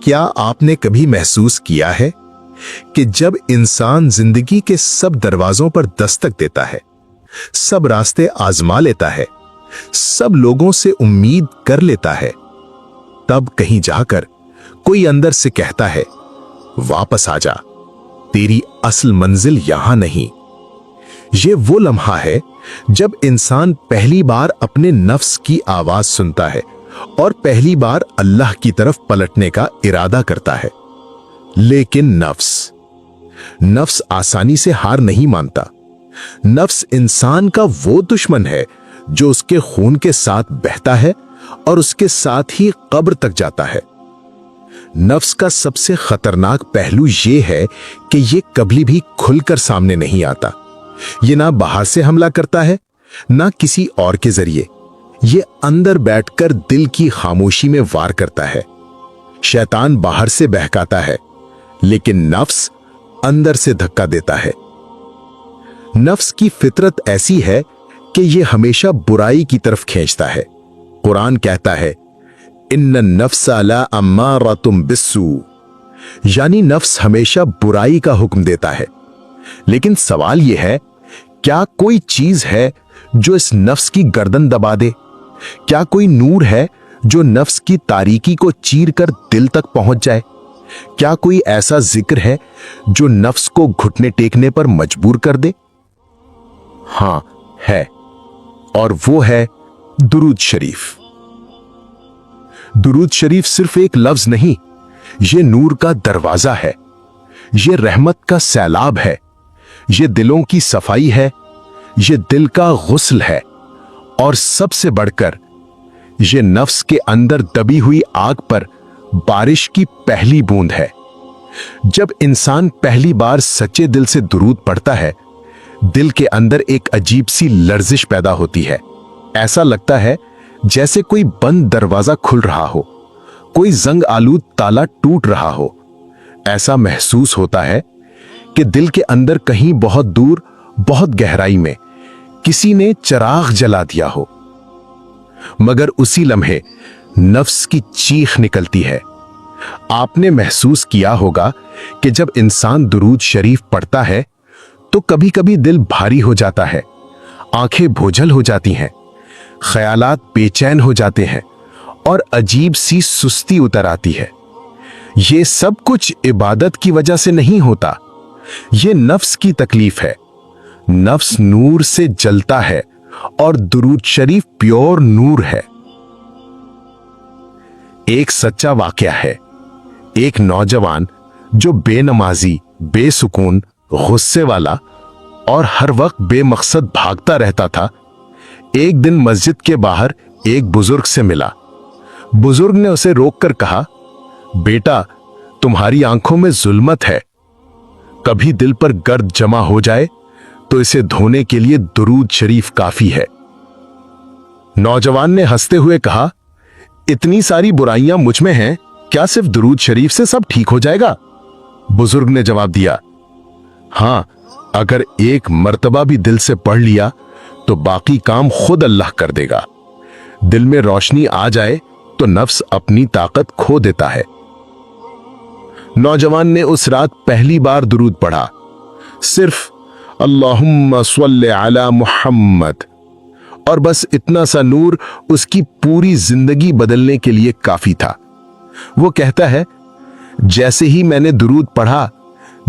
क्या आपने कभी महसूस किया है कि जब इंसान जिंदगी के सब दरवाजों पर दस्तक देता है, सब रास्ते आजमा लेता है, सब लोगों से उम्मीद कर लेता है, तब कहीं जाकर कोई अंदर से कहता है, वापस आ जा, तेरी असल मंजिल यहां नहीं। ये वो लम्हा है जब इंसान पहली बार अपने नफ्स की आवाज सुनता है और पहली बार अल्लाह की तरफ पलटने का इरादा करता है। लेकिन नफ्स आसानी से हार नहीं मानता। नफ्स इंसान का वो दुश्मन है जो उसके खून के साथ बहता है और उसके साथ ही कब्र तक जाता है। नफ्स का सबसे खतरनाक पहलू ये है कि ये कभी भी खुलकर सामने नहीं आता। ये ना बाहर से हमला करता है, ना किसी और के जरिए। ये अंदर बैठकर दिल की खामोशी में वार करता है। शैतान बाहर से बहकाता है, लेकिन नफ्स अंदर से धक्का देता है। नफ्स की फितरत ऐसी है कि ये हमेशा बुराई की तरफ खींचता है। कुरान कहता है, इन्न नफ्स ला अम्मारतुम बिस्सू, यानी नफ्स हमेशा बुराई का हुक्म देता है। लेकिन सवाल यह है, क्या कोई चीज है जो इस नफ्स की गर्दन दबा दे? क्या कोई नूर है जो नफ्स की तारीकी को चीर कर दिल तक पहुंच जाए? क्या कोई ऐसा जिक्र है जो नफ्स को घुटने टेकने पर मजबूर कर दे? हां, है, और वो है दुरूद शरीफ। दुरूद शरीफ सिर्फ एक लफ्ज नहीं, ये नूर का दरवाजा है, ये रहमत का सैलाब है, ये दिलों की सफाई है, ये दिल का गुस्ल है, और सबसे बढ़कर ये नफ्स के अंदर दबी हुई आग पर बारिश की पहली बूंद है। जब इंसान पहली बार सच्चे दिल से दुरूद पढ़ता है, दिल के अंदर एक अजीब सी लर्जिश पैदा होती है। ऐसा लगता है जैसे कोई बंद दरवाजा खुल रहा हो, कोई जंग आलूद ताला टूट रहा हो। ऐसा महसूस होता है कि दिल के अंदर कहीं बहुत दूर, बहुत गहराई में किसी ने चिराग जला दिया हो। मगर उसी लम्हे नफ्स की चीख निकलती है। आपने महसूस किया होगा कि जब इंसान दुरूद शरीफ पढ़ता है तो कभी कभी दिल भारी हो जाता है, आंखें बोझल हो जाती हैं, ख्यालात बेचैन हो जाते हैं और अजीब सी सुस्ती उतर आती है। ये सब कुछ इबादत की वजह से नहीं होता, ये नफ्स की तकलीफ है। नफ्स नूर से जलता है और दुरूद शरीफ प्योर नूर है। एक सच्चा वाकया है। एक नौजवान जो बेनमाजी, बेसुकून, गुस्से वाला और हर वक्त बेमकसद भागता रहता था, एक दिन मस्जिद के बाहर एक बुजुर्ग से मिला। बुजुर्ग ने उसे रोककर कहा, बेटा, तुम्हारी आंखों में जुल्मत है। कभी दिल पर गर्द जमा हो जाए तो इसे धोने के लिए दुरूद शरीफ काफी है। नौजवान ने हंसते हुए कहा, इतनी सारी बुराइयां मुझ में हैं, क्या सिर्फ दुरूद शरीफ से सब ठीक हो जाएगा? बुजुर्ग ने जवाब दिया, हां, अगर एक मर्तबा भी दिल से पढ़ लिया तो बाकी काम खुद अल्लाह कर देगा। दिल में रोशनी आ जाए तो नफ्स अपनी ताकत खो देता है। नौजवान ने उस रात पहली बार दुरूद पढ़ा, सिर्फ अल्लाहुम्मा सल्लि अला मुहम्मद, और बस इतना सा नूर उसकी पूरी जिंदगी बदलने के लिए काफी था। वो कहता है, जैसे ही मैंने दुरूद पढ़ा,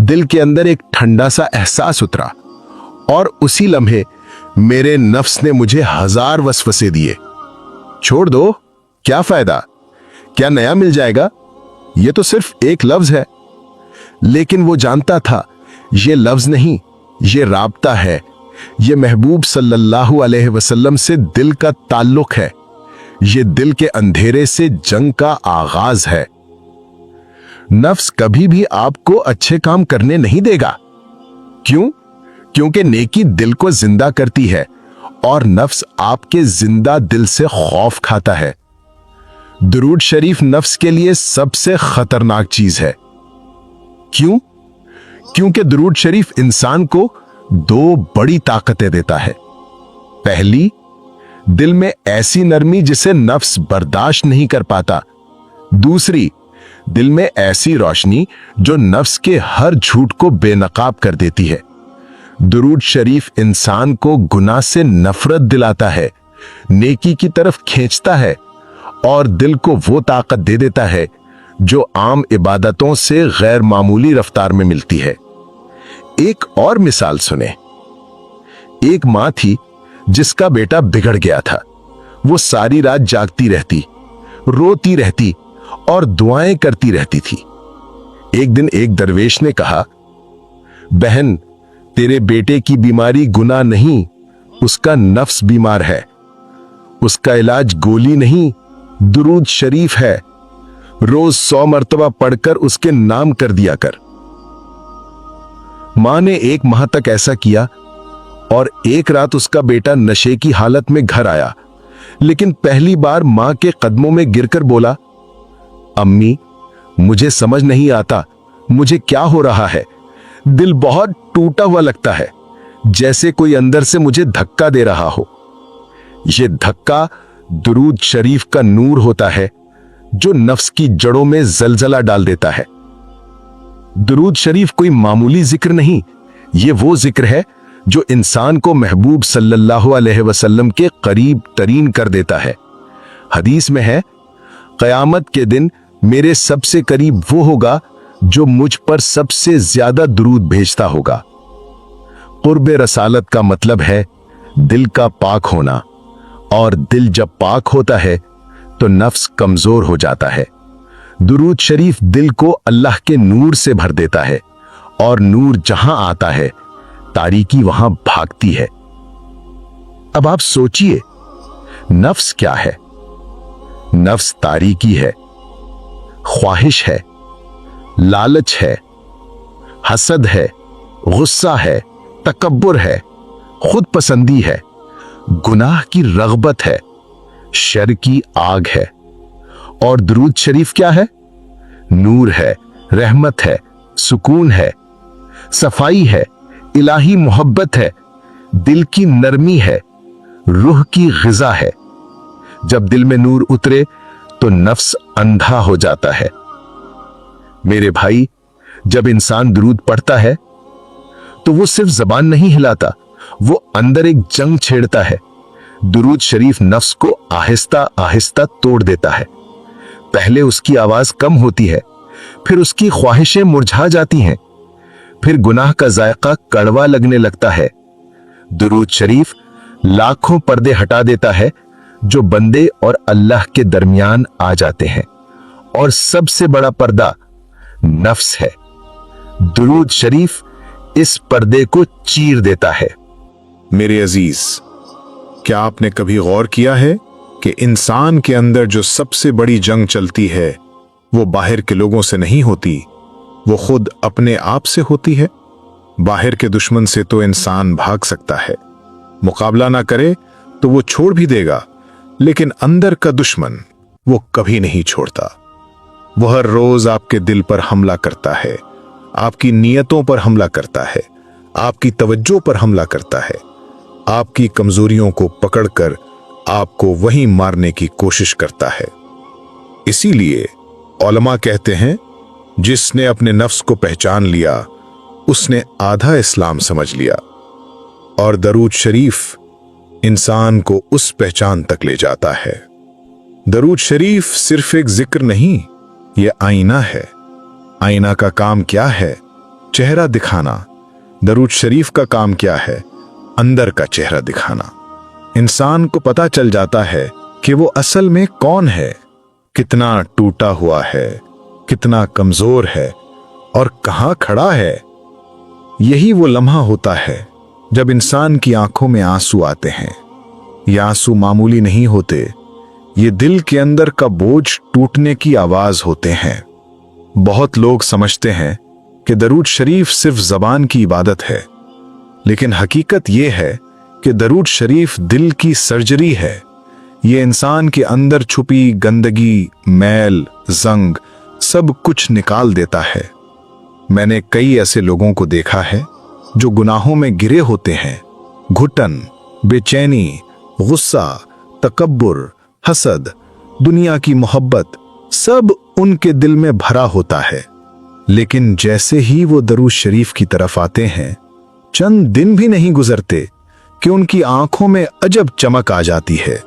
दिल के अंदर एक ठंडा सा एहसास उतरा और उसी लम्हे मेरे नफ्स ने मुझे 1000 वसवसे दिए। छोड़ दो, क्या फायदा, क्या नया मिल जाएगा? ये तो सिर्फ एक लफ्ज है। लेकिन वो जानता था, ये लफ्ज नहीं, ये राब्ता है। ये महबूब सल्लल्लाहु अलैहि वसल्लम से दिल का ताल्लुक है। ये दिल के अंधेरे से जंग का आगाज है। नफ्स कभी भी आपको अच्छे काम करने नहीं देगा। क्यों? क्योंकि नेकी दिल को जिंदा करती है और नफ्स आपके जिंदा दिल से खौफ खाता है। दुरूद शरीफ नफ्स के लिए सबसे खतरनाक चीज है। क्यों? क्योंकि दुरूद शरीफ इंसान को 2 बड़ी ताकतें देता है। पहली, दिल में ऐसी नरमी जिसे नफ्स बर्दाश्त नहीं कर पाता। दूसरी, दिल में ऐसी रोशनी जो नफ्स के हर झूठ को बेनकाब कर देती है। दुरूद शरीफ इंसान को गुनाह से नफरत दिलाता है, नेकी की तरफ खींचता है और दिल को वो ताकत दे देता है जो आम इबादतों से गैर मामूली रफ्तार में मिलती है। एक और मिसाल सुने। एक मां थी जिसका बेटा बिगड़ गया था। वो सारी रात जागती रहती, रोती रहती और दुआएं करती रहती थी। एक दिन एक दरवेश ने कहा, बहन, तेरे बेटे की बीमारी गुनाह नहीं, उसका नफ्स बीमार है। उसका इलाज गोली नहीं, दुरूद शरीफ है। रोज 100 मर्तबा पढ़कर उसके नाम कर दिया कर। मां ने 1 माह तक ऐसा किया और एक रात उसका बेटा नशे की हालत में घर आया, लेकिन पहली बार मां के कदमों में गिरकर बोला, अम्मी, मुझे समझ नहीं आता मुझे क्या हो रहा है। दिल बहुत टूटा हुआ लगता है, जैसे कोई अंदर से मुझे धक्का दे रहा हो। यह धक्का दुरूद शरीफ का नूर होता है जो नफ्स की जड़ों में जलजला डाल देता है। दुरूद शरीफ कोई मामूली जिक्र नहीं, यह वो जिक्र है जो इंसान को महबूब सल्लल्लाहु अलैहि वसल्लम के करीब तरीन कर देता है। हदीस में है, क़यामत के दिन मेरे सबसे करीब वो होगा जो मुझ पर सबसे ज्यादा दुरूद भेजता होगा। कुर्ब रसालत का मतलब है दिल का पाक होना, और दिल जब पाक होता है तो नफ्स कमजोर हो जाता है। दुरूद शरीफ दिल को अल्लाह के नूर से भर देता है, और नूर जहां आता है तारीकी वहां भागती है। अब आप सोचिए, नफ्स क्या है? नफ्स तारीकी है, ख्वाहिश है, लालच है, हसद है, गुस्सा है, तकब्बुर है, खुद पसंदी है, गुनाह की रग़बत है, शर की आग है। और दुरूद शरीफ क्या है? नूर है, रहमत है, सुकून है, सफाई है, इलाही मोहब्बत है, दिल की नरमी है, रूह की ग़िज़ा है। जब दिल में नूर उतरे तो नफ्स अंधा हो जाता है। मेरे भाई, जब इंसान दुरूद पढ़ता है तो वो सिर्फ जबान नहीं हिलाता, वो अंदर एक जंग छेड़ता है। दुरूद शरीफ नफ्स को आहिस्ता आहिस्ता तोड़ देता है। पहले उसकी आवाज कम होती है, फिर उसकी ख्वाहिशें मुरझा जाती हैं, फिर गुनाह का जायका कड़वा लगने लगता है। दुरूद शरीफ लाखों पर्दे हटा देता है जो बंदे और अल्लाह के दरमियान आ जाते हैं, और सबसे बड़ा पर्दा नफ्स है। दुरूद शरीफ इस पर्दे को चीर देता है। मेरे अजीज, क्या आपने कभी गौर किया है कि इंसान के अंदर जो सबसे बड़ी जंग चलती है वो बाहर के लोगों से नहीं होती, वो खुद अपने आप से होती है। बाहर के दुश्मन से तो इंसान भाग सकता है, मुकाबला ना करे तो वो छोड़ भी देगा, लेकिन अंदर का दुश्मन वो कभी नहीं छोड़ता। वो हर रोज आपके दिल पर हमला करता है, आपकी नीयतों पर हमला करता है, आपकी तवज्जो पर हमला करता है, आपकी कमजोरियों को पकड़कर आपको वहीं मारने की कोशिश करता है। इसीलिए उलमा कहते हैं, जिसने अपने नफ्स को पहचान लिया उसने आधा इस्लाम समझ लिया। और दरूद शरीफ इंसान को उस पहचान तक ले जाता है। दरूद शरीफ सिर्फ एक जिक्र नहीं, यह आईना है। आईना का काम क्या है? चेहरा दिखाना। दरूद शरीफ का काम क्या है? अंदर का चेहरा दिखाना। इंसान को पता चल जाता है कि वो असल में कौन है, कितना टूटा हुआ है, कितना कमजोर है और कहां खड़ा है। यही वो लम्हा होता है जब इंसान की आंखों में आंसू आते हैं। ये आंसू मामूली नहीं होते, ये दिल के अंदर का बोझ टूटने की आवाज होते हैं। बहुत लोग समझते हैं कि दरूद शरीफ सिर्फ जबान की इबादत है, लेकिन हकीकत यह है कि दरूद शरीफ दिल की सर्जरी है। ये इंसान के अंदर छुपी गंदगी, मैल, जंग सब कुछ निकाल देता है। मैंने कई ऐसे लोगों को देखा है जो गुनाहों में गिरे होते हैं। घुटन, बेचैनी, गुस्सा, तकब्बुर, हसद, दुनिया की मोहब्बत सब उनके दिल में भरा होता है। लेकिन जैसे ही वो दरूद शरीफ की तरफ आते हैं, चंद दिन भी नहीं गुजरते कि उनकी आंखों में अजब चमक आ जाती है,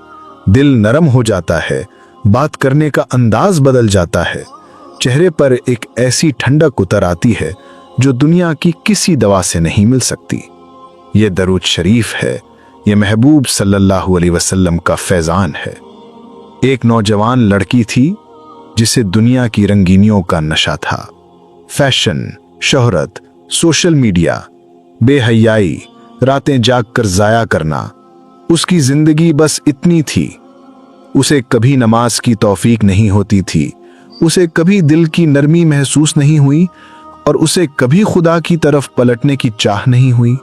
दिल नरम हो जाता है, बात करने का अंदाज बदल जाता है, चेहरे पर एक ऐसी ठंडक उतर आती है जो दुनिया की किसी दवा से नहीं मिल सकती। ये दरूद शरीफ है, ये महबूब सल्लल्लाहु अलैहि वसल्लम का फैजान है। एक नौजवान लड़की थी जिसे दुनिया की रंगीनियों का नशा था। फैशन, शोहरत, सोशल मीडिया, बेहयाई, रातें जागकर जाया करना, उसकी जिंदगी बस इतनी थी। उसे कभी नमाज की तौफीक नहीं होती थी, उसे कभी दिल की नरमी महसूस नहीं हुई और उसे कभी खुदा की तरफ पलटने की चाह नहीं हुई।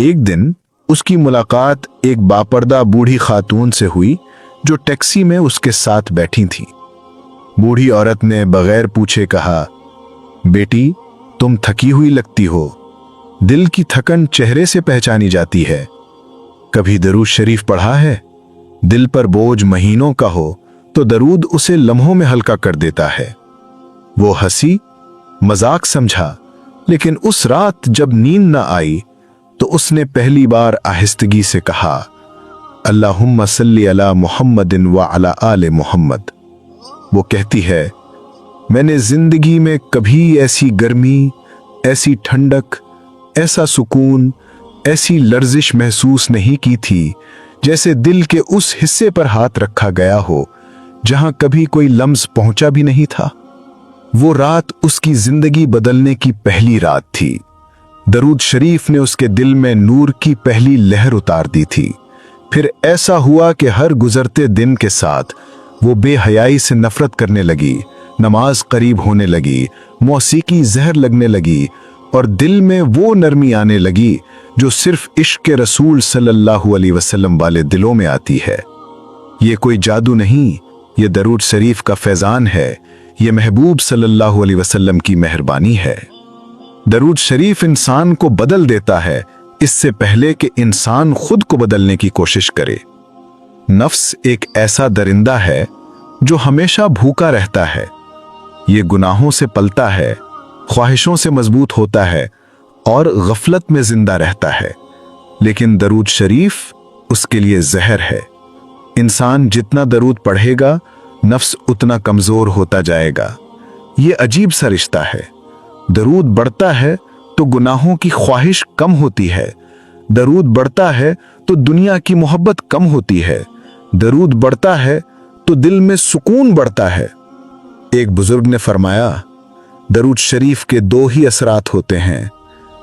एक दिन उसकी मुलाकात एक बापर्दा बूढ़ी खातून से हुई जो टैक्सी में उसके साथ बैठी थी। बूढ़ी औरत ने बगैर पूछे कहा, बेटी, तुम थकी हुई लगती हो, दिल की थकन चेहरे से पहचानी जाती है। कभी दरूद शरीफ पढ़ा है? दिल पर बोझ महीनों का हो तो दरूद उसे लम्हों में हल्का कर देता है। वो हंसी, मजाक समझा, लेकिन उस रात जब नींद न आई तो उसने पहली बार आहिस्तगी से कहा, अल्लाहुम्मा सल्ली अला मुहम्मदिन व अला आले मुहम्मद। वो कहती है, मैंने जिंदगी में कभी ऐसी गर्मी, ऐसी ठंडक, ऐसा सुकून, ऐसी लर्जिश महसूस नहीं की थी जैसे दिल के उस हिस्से पर हाथ रखा गया हो जहां कभी कोई लम्स पहुंचा भी नहीं था। वो रात उसकी जिंदगी बदलने की पहली रात थी। दरूद शरीफ ने उसके दिल में नूर की पहली लहर उतार दी थी। फिर ऐसा हुआ कि हर गुजरते दिन के साथ वो बेहयाई से नफरत करने लगी, नमाज करीब होने लगी, मौसीकी जहर लगने लगी और दिल में वो नरमी आने लगी जो सिर्फ इश्क रसूल सल्लल्लाहु अलैहि वसल्लम वाले दिलों में आती है। ये कोई जादू नहीं, ये दरूद शरीफ का फैजान है, ये महबूब सल्लल्लाहु अलैहि वसल्लम की मेहरबानी है। दरूद शरीफ इंसान को बदल देता है इससे पहले कि इंसान खुद को बदलने की कोशिश करे। नफ्स एक ऐसा दरिंदा है जो हमेशा भूखा रहता है। ये गुनाहों से पलता है, ख्वाहिशों से मजबूत होता है और गफलत में जिंदा रहता है। लेकिन दरूद शरीफ उसके लिए जहर है। इंसान जितना दरूद पढ़ेगा, नफ्स उतना कमजोर होता जाएगा। ये अजीब सा रिश्ता है। दरूद बढ़ता है तो गुनाहों की ख्वाहिश कम होती है, दरूद बढ़ता है तो दुनिया की मोहब्बत कम होती है, दरूद बढ़ता है तो दिल में सुकून बढ़ता है। एक बुजुर्ग ने फरमाया, दरूद शरीफ के दो ही असरात होते हैं,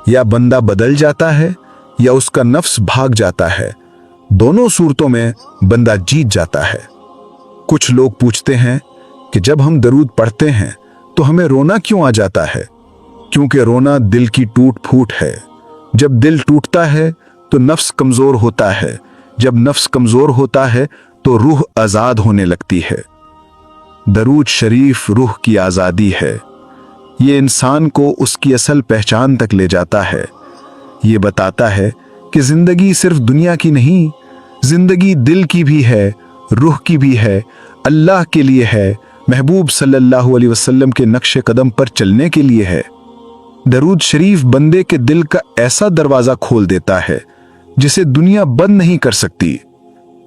या बंदा बदल जाता है या उसका नफ्स भाग जाता है। दोनों सूरतों में बंदा जीत जाता है। कुछ लोग पूछते हैं कि जब हम दरूद पढ़ते हैं तो हमें रोना क्यों आ जाता है? क्योंकि रोना दिल की टूट फूट है। जब दिल टूटता है तो नफ्स कमजोर होता है, जब नफ्स कमजोर होता है तो रूह आजाद होने लगती है। दरूद शरीफ रूह की आजादी है। ये इंसान को उसकी असल पहचान तक ले जाता है। ये बताता है कि जिंदगी सिर्फ दुनिया की नहीं, जिंदगी दिल की भी है, रूह की भी है, अल्लाह के लिए है, महबूब सल्लल्लाहु अलैहि वसल्लम के नक्शे कदम पर चलने के लिए है। दरूद शरीफ बंदे के दिल का ऐसा दरवाजा खोल देता है जिसे दुनिया बंद नहीं कर सकती।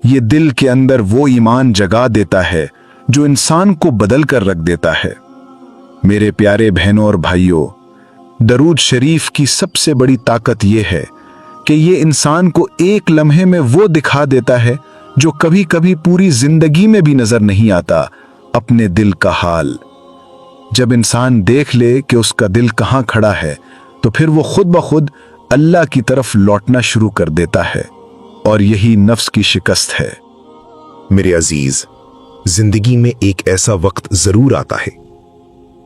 ये दिल के अंदर वो ईमान जगा देता है जो इंसान को बदल कर रख देता है। मेरे प्यारे बहनों और भाइयों, दरूद शरीफ की सबसे बड़ी ताकत यह है कि ये इंसान को एक लम्हे में वो दिखा देता है जो कभी कभी पूरी जिंदगी में भी नजर नहीं आता, अपने दिल का हाल। जब इंसान देख ले कि उसका दिल कहां खड़ा है तो फिर वो खुद ब खुद अल्लाह की तरफ लौटना शुरू कर देता है, और यही नफ्स की शिकस्त है। मेरे अजीज, जिंदगी में एक ऐसा वक्त जरूर आता है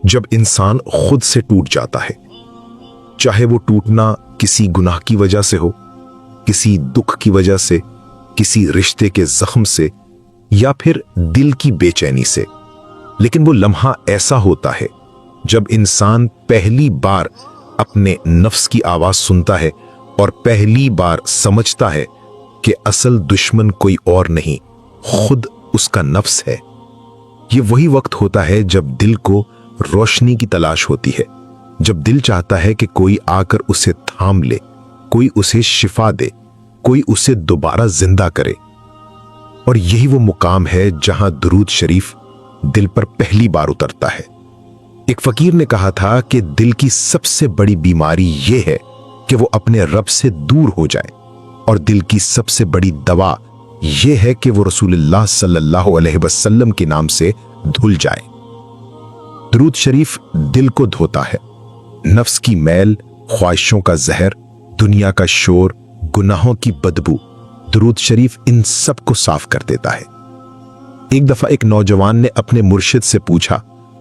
जब इंसान खुद से टूट जाता है। चाहे वो टूटना किसी गुनाह की वजह से हो, किसी दुख की वजह से, किसी रिश्ते के जख्म से, या फिर दिल की बेचैनी से। लेकिन वो लम्हा ऐसा होता है जब इंसान पहली बार अपने नफ्स की आवाज सुनता है और पहली बार समझता है कि असल दुश्मन कोई और नहीं, खुद उसका नफ्स है। یہ وہی وقت ہوتا ہے جب دل کو روشنی کی تلاش ہوتی ہے، جب دل چاہتا ہے کہ کوئی آ کر اسے تھام لے، کوئی اسے شفا دے، کوئی اسے دوبارہ زندہ کرے۔ اور یہی وہ مقام ہے جہاں درود شریف دل پر پہلی بار اترتا ہے۔ ایک فقیر نے کہا تھا کہ دل کی سب سے بڑی بیماری یہ ہے کہ وہ اپنے رب سے دور ہو جائے، اور دل کی سب سے بڑی دوا یہ ہے کہ وہ رسول اللہ صلی اللہ علیہ وسلم کے نام سے دھل جائے۔ درود شریف دل کو دھوتا ہے، نفس کی میل، خواہشوں کا زہر، دنیا کا شور، گناہوں کی بدبو۔ درود شریف ان سب کو صاف کر دیتا ہے۔ ایک دفعہ ایک نوجوان نے اپنے مرشد سے پوچھا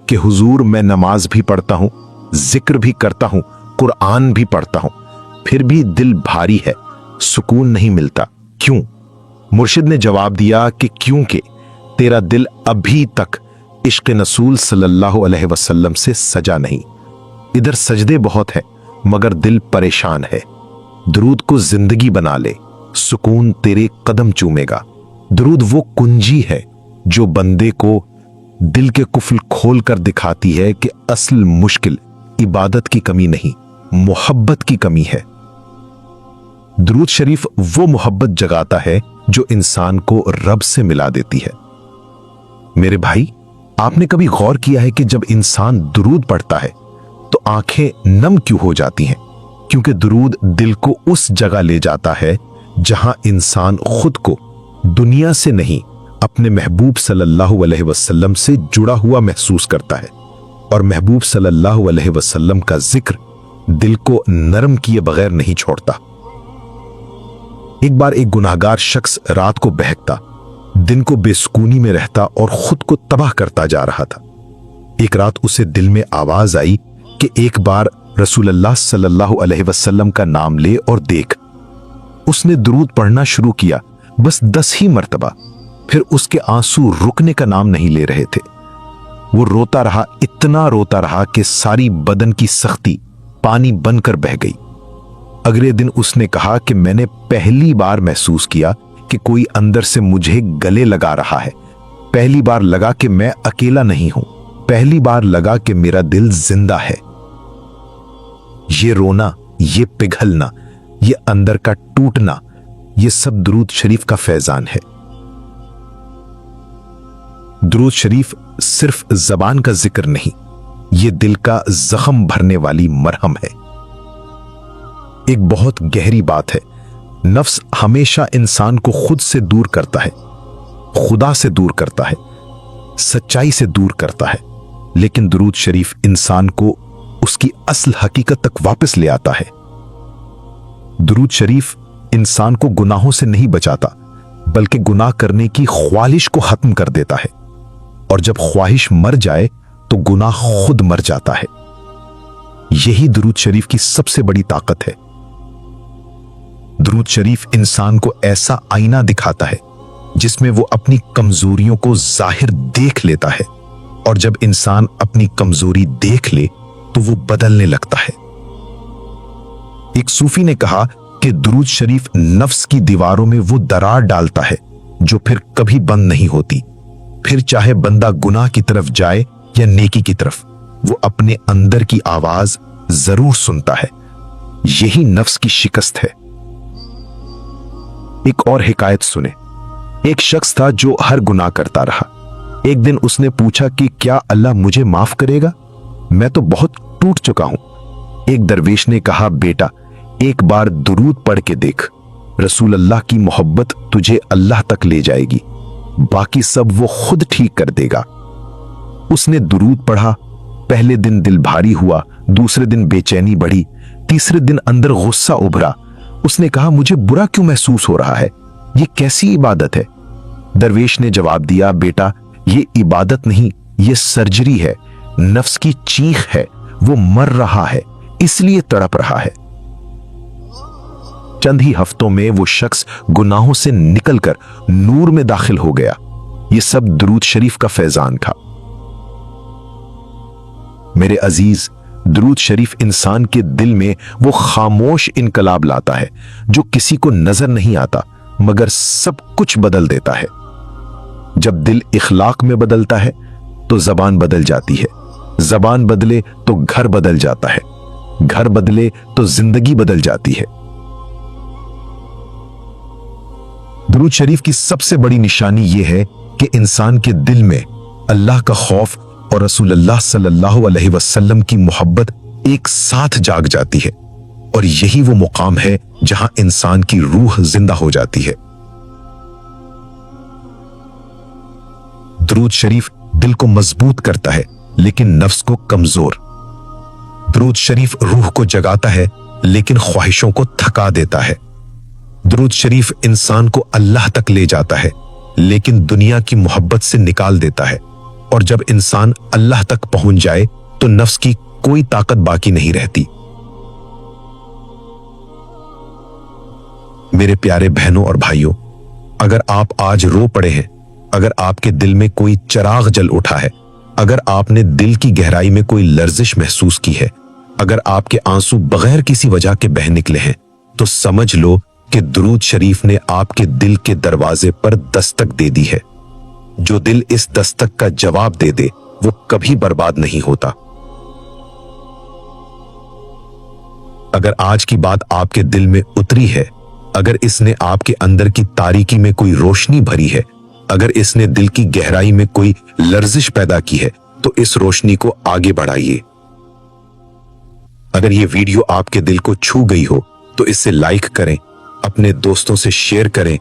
کہ حضور، میں نماز بھی پڑھتا ہوں، ذکر بھی کرتا ہوں، قرآن بھی پڑھتا ہوں، پھر بھی دل بھاری ہے، سکون نہیں ملتا، کیوں؟ مرشد نے جواب دیا کہ کیونکہ تیرا دل ابھی تک عشق رسول صلی اللہ علیہ وسلم سے سجا نہیں۔ ادھر سجدے بہت ہیں مگر دل پریشان ہے۔ درود کو زندگی بنا لے، سکون تیرے قدم چومے گا۔ درود وہ کنجی ہے جو بندے کو دل کے قفل کھول کر دکھاتی ہے کہ اصل مشکل عبادت کی کمی نہیں، محبت کی کمی ہے۔ درود شریف وہ محبت جگاتا ہے جو انسان کو رب سے ملا دیتی ہے۔ میرے بھائی، آپ نے کبھی غور کیا ہے کہ جب انسان درود پڑھتا ہے تو آنکھیں نم کیوں ہو جاتی ہیں؟ کیونکہ درود دل کو اس جگہ لے جاتا ہے جہاں انسان خود کو دنیا سے نہیں، اپنے محبوب صلی اللہ علیہ وسلم سے جڑا ہوا محسوس کرتا ہے، اور محبوب صلی اللہ علیہ وسلم کا ذکر دل کو نرم کیے بغیر نہیں چھوڑتا۔ ایک بار ایک گناہگار شخص رات کو بہکتا، دن کو بے سکونی میں رہتا اور خود کو تباہ کرتا جا رہا تھا۔ ایک رات اسے دل میں آواز آئی کہ ایک بار رسول اللہ صلی اللہ علیہ وسلم کا نام لے اور دیکھ۔ اس نے درود پڑھنا شروع کیا، بس 10 ہی مرتبہ، پھر اس کے آنسو رکنے کا نام نہیں لے رہے تھے۔ وہ روتا رہا، اتنا روتا رہا کہ ساری بدن کی سختی پانی بن کر بہہ گئی۔ اگلے دن اس نے کہا کہ میں نے پہلی بار محسوس کیا کہ کوئی اندر سے مجھے گلے لگا رہا ہے، پہلی بار لگا کہ میں اکیلا نہیں ہوں، پہلی بار لگا کہ میرا دل زندہ ہے۔ یہ رونا، یہ پگھلنا، یہ اندر کا ٹوٹنا، یہ سب درود شریف کا فیضان ہے۔ درود شریف صرف زبان کا ذکر نہیں، یہ دل کا زخم بھرنے والی مرہم ہے۔ ایک بہت گہری بات ہے، نفس ہمیشہ انسان کو خود سے دور کرتا ہے، خدا سے دور کرتا ہے، سچائی سے دور کرتا ہے، لیکن درود شریف انسان کو اس کی اصل حقیقت تک واپس لے آتا ہے۔ درود شریف انسان کو گناہوں سے نہیں بچاتا، بلکہ گناہ کرنے کی خواہش کو ختم کر دیتا ہے، اور جب خواہش مر جائے تو گناہ خود مر جاتا ہے۔ یہی درود شریف کی سب سے بڑی طاقت ہے۔ درود شریف انسان کو ایسا آئینہ دکھاتا ہے جس میں وہ اپنی کمزوریوں کو ظاہر دیکھ لیتا ہے، اور جب انسان اپنی کمزوری دیکھ لے تو وہ بدلنے لگتا ہے۔ ایک صوفی نے کہا کہ درود شریف نفس کی دیواروں میں وہ درار ڈالتا ہے جو پھر کبھی بند نہیں ہوتی، پھر چاہے بندہ گناہ کی طرف جائے یا نیکی کی طرف، وہ اپنے اندر کی آواز ضرور سنتا ہے۔ یہی نفس کی شکست ہے۔ ایک اور حکایت سنیں۔ ایک شخص تھا جو ہر گناہ کرتا رہا۔ ایک دن اس نے پوچھا کہ کیا اللہ مجھے معاف کرے گا؟ میں تو بہت ٹوٹ چکا ہوں۔ ایک درویش نے کہا، بیٹا ایک بار درود پڑھ کے دیکھ، رسول اللہ کی محبت تجھے اللہ تک لے جائے گی، باقی سب وہ خود ٹھیک کر دے گا۔ اس نے درود پڑھا، پہلے دن دل بھاری ہوا، دوسرے دن بے چینی بڑھی، تیسرے دن اندر غصہ ابھرا۔ اس نے کہا، مجھے برا کیوں محسوس ہو رہا ہے؟ یہ کیسی عبادت ہے؟ درویش نے جواب دیا، بیٹا یہ عبادت نہیں، یہ سرجری ہے، نفس کی چیخ ہے، وہ مر رہا ہے، اس لیے تڑپ رہا ہے۔ چند ہی ہفتوں میں وہ شخص گناہوں سے نکل کر نور میں داخل ہو گیا۔ یہ سب درود شریف کا فیضان تھا۔ میرے عزیز، درود شریف انسان کے دل میں وہ خاموش انقلاب لاتا ہے جو کسی کو نظر نہیں آتا مگر سب کچھ بدل دیتا ہے۔ جب دل اخلاق میں بدلتا ہے तो जबान बदल जाती है, जबान बदले तो घर बदल जाता है, घर बदले तो जिंदगी बदल जाती है। दुरूद शरीफ की सबसे बड़ी निशानी यह है कि इंसान के दिल में अल्लाह का खौफ और रसूलुल्लाह सल्लल्लाहु अलैहि वसल्लम की मोहब्बत एक साथ जाग जाती है, और यही वो मुकाम है जहां इंसान की रूह जिंदा हो जाती है। दुरूद शरीफ दिल को मजबूत करता है लेकिन नफ्स को कमजोर। दुरूद शरीफ रूह को जगाता है लेकिन ख्वाहिशों को थका देता है। दुरूद शरीफ इंसान को अल्लाह तक ले जाता है लेकिन दुनिया की मोहब्बत से निकाल देता है, और जब इंसान अल्लाह तक पहुंच जाए तो नफ्स की कोई ताकत बाकी नहीं रहती। मेरे प्यारे बहनों और भाइयों, अगर आप आज रो पड़े हैं, अगर आपके दिल में कोई चिराग जल उठा है, अगर आपने दिल की गहराई में कोई लर्जिश महसूस की है, अगर आपके आंसू बगैर किसी वजह के बह निकले हैं, तो समझ लो कि दुरूद शरीफ ने आपके दिल के दरवाजे पर दस्तक दे दी है। जो दिल इस दस्तक का जवाब दे दे वो कभी बर्बाद नहीं होता। अगर आज की बात आपके दिल में उतरी है, अगर इसने आपके अंदर की तारीकी में कोई रोशनी भरी है, अगर इसने दिल की गहराई में कोई लर्जिश पैदा की है, तो इस रोशनी को आगे बढ़ाइए। अगर ये वीडियो आपके दिल को छू गई हो तो इसे लाइक करें, अपने दोस्तों से शेयर करें